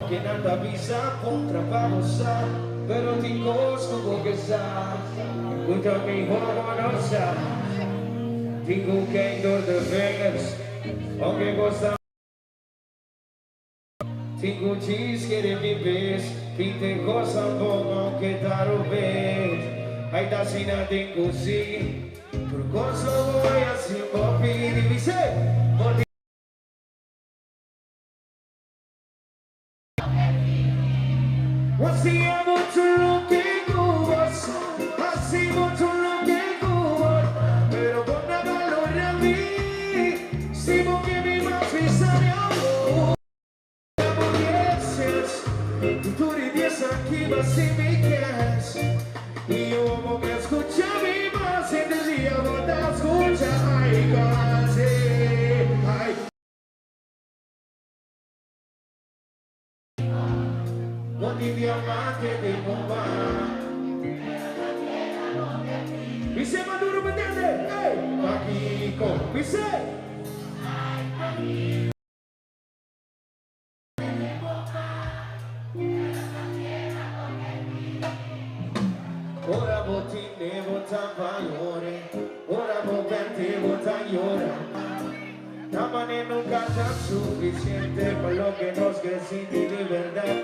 Que nada avisa contra babosa, pero te gosto porque sabes, contra mi horrorosa. Tengo que ir de Vegas, aunque gosta. Tengo chis que de mi vez, que te goza bom, aunque taro vez. Aí tá assim na tengo sim, por gosto voy assim, vou pedir e dizer. Pero con nada lo reví, si vos que mi más pisa mi amor. Tú dirías aquí más si me quieres, y yo como que escucha mi voz y te diría vos te escucha, ay, casi, ay. No te diamante de bomba. Dice Maduro, ¿me entiendes? ¡Ey! Paquico, dice. Ora botine, botan valore. Ora botante, botan llora. Tamane nunca tan suficiente por lo que nos crecimos de verdad.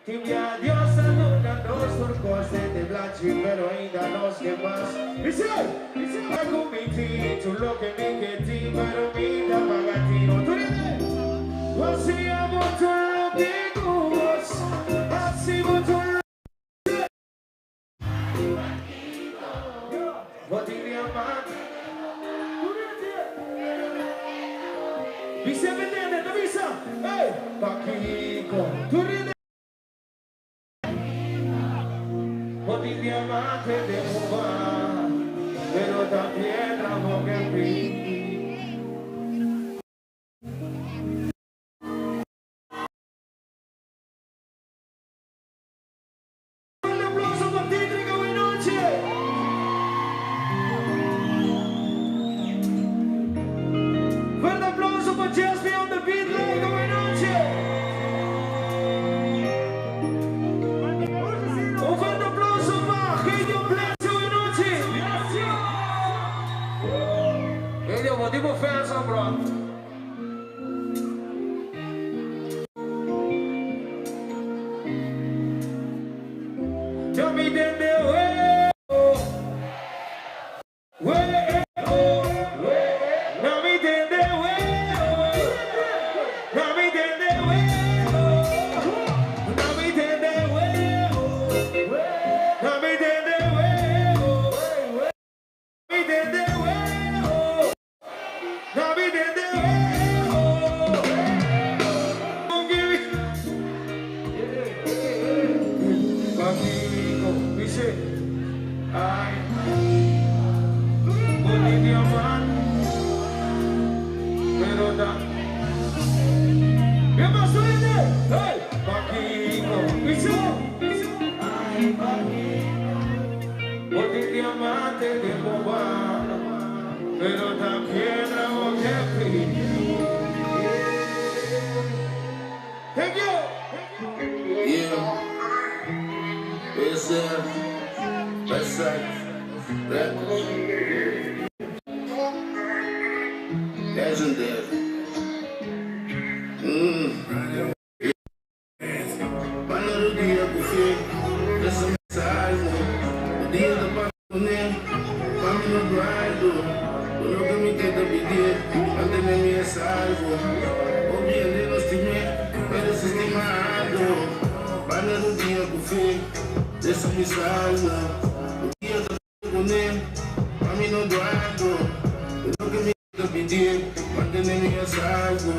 Tibia Dios adorna-nos por cosas de blanche, pero ainda nos quemas. Dice, hago mi ti, tú lo que me quedé, pero vida pagatino. Tú dices, así amo tú lo que gustas, así amo tú lo que vos te llamas. Dice, ¿me entiendes? ¿No visa? ¡Ey! Paquico, tú dices. Diamante de Cuba, pero también amo que vi. Ya me entiende, wey. Wey, oh. Ya me entiende, wey. Ya me entiende, wey. Ya me entiende, wey. Ya me entiende, wey. Ya me entiende, wey. Ya me entiende, wey. Contigo, dice, ay, Bolivia man, pero da, ¿qué más suene? Hey, contigo, dice, ay, Bolivia man te debo bar, pero también hago que pedir. Thank you. Yeah. It's that's like legendary. Panero dia buffet, essa mensagem. O dia da pandemia, família do raio. O nome me tenta pedir, mandei minha mensagem. O dia de nós time, pelo sistemado. Panero dia buffet, essa mensagem. O dia da pandemia, família do raio. O nome me tenta pedir, mandei minha mensagem.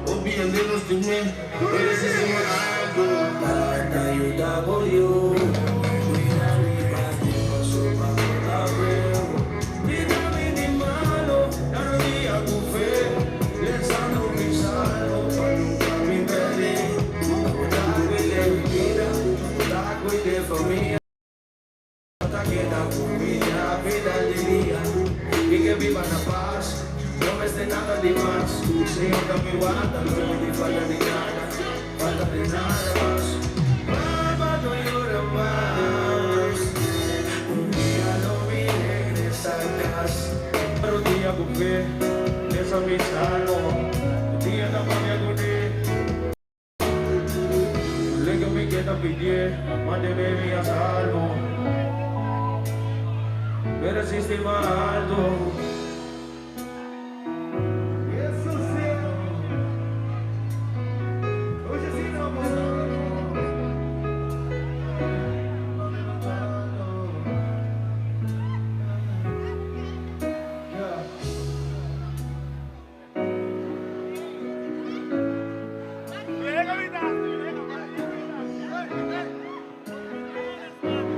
O dia de nós time, pelo sistemado. Y que viva la paz, no me esté nada de más. Señor, dame guarda, no me falta de nada más. Mamá, no llora más. Un día no vi regresar a casa. Pero día con fe, esa mi salvo. Un día la mami agoné. Le que me queda pidiendo, mándeme a salvo. Pero el sistema alto. Eso sí. Hoje sim não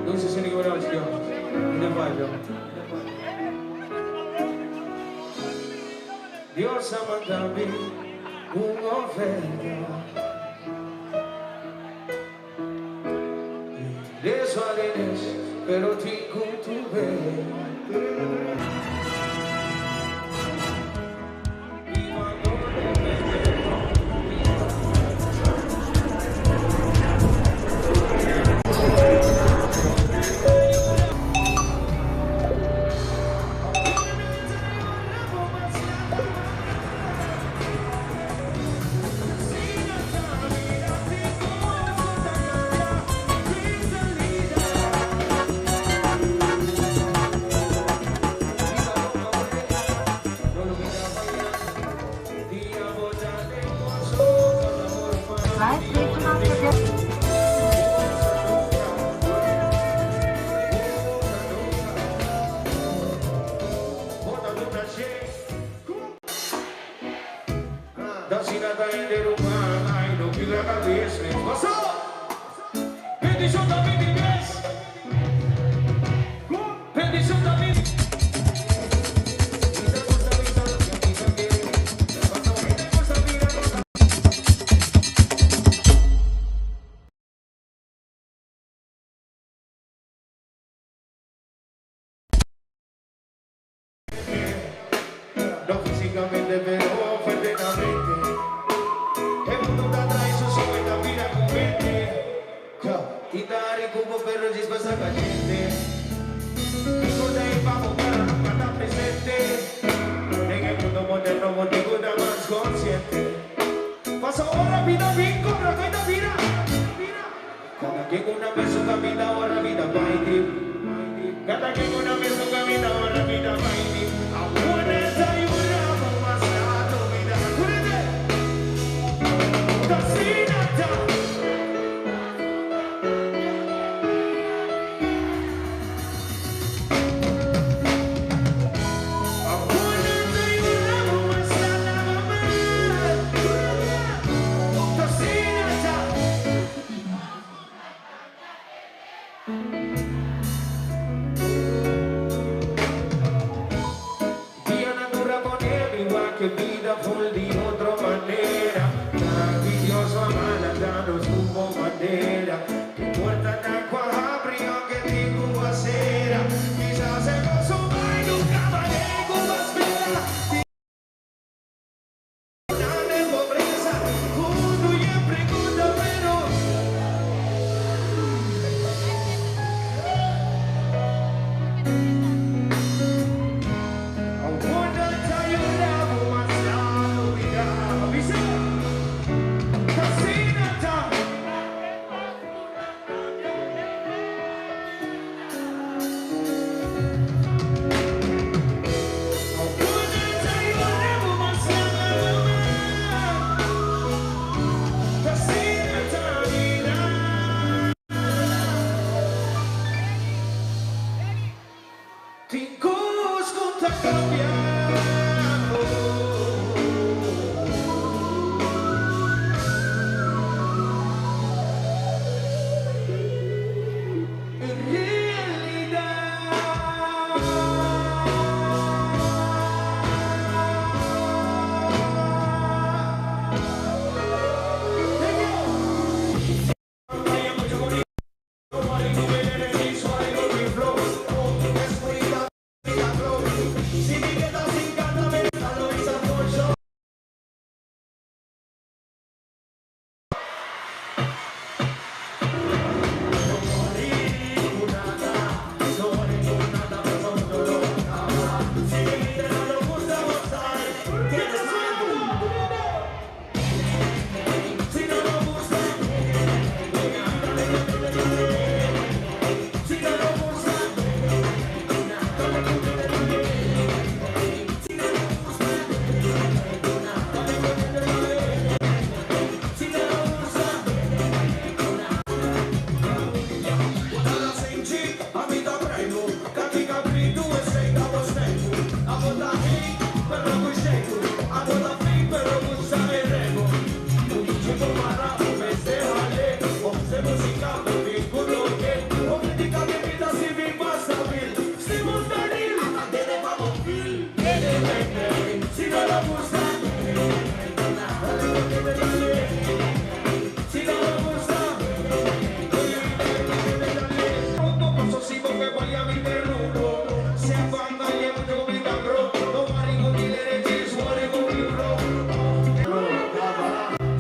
não sei se ninguém vai olhar. Ainda vai, viu? Dios ha mandado una oferta de suaves, pero ti con tu Da cidade inteira humana, ai, não que leva a vez, passou! Bendição da vida em vez! Bendição da vida! No físicamente, pero fuertemente. El mundo te atrae, su suelta, mira con mente. Y dar el cubo, pero el chispa está caliente. Y con ahí vamos, pero nunca está presente. En el mundo moderno, contigo está más consciente. Paso ahora, vida, bien, con la cuenta, mira. quien una vez su camina ahora vida baiti. Cada quien una vez su camina ahora vida baiti. Abuela está llorando más la tu vida. ¡Cuídate! ¡Tacinata! Que vida full de otra manera, maravilloso amada, danos como bandera, que puerta tan cuajabrio que tengo acera, quizás se consuma y nunca vale como espera, nada de pobreza, junto y en pregunta, pero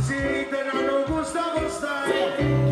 si te no gusta, gusta.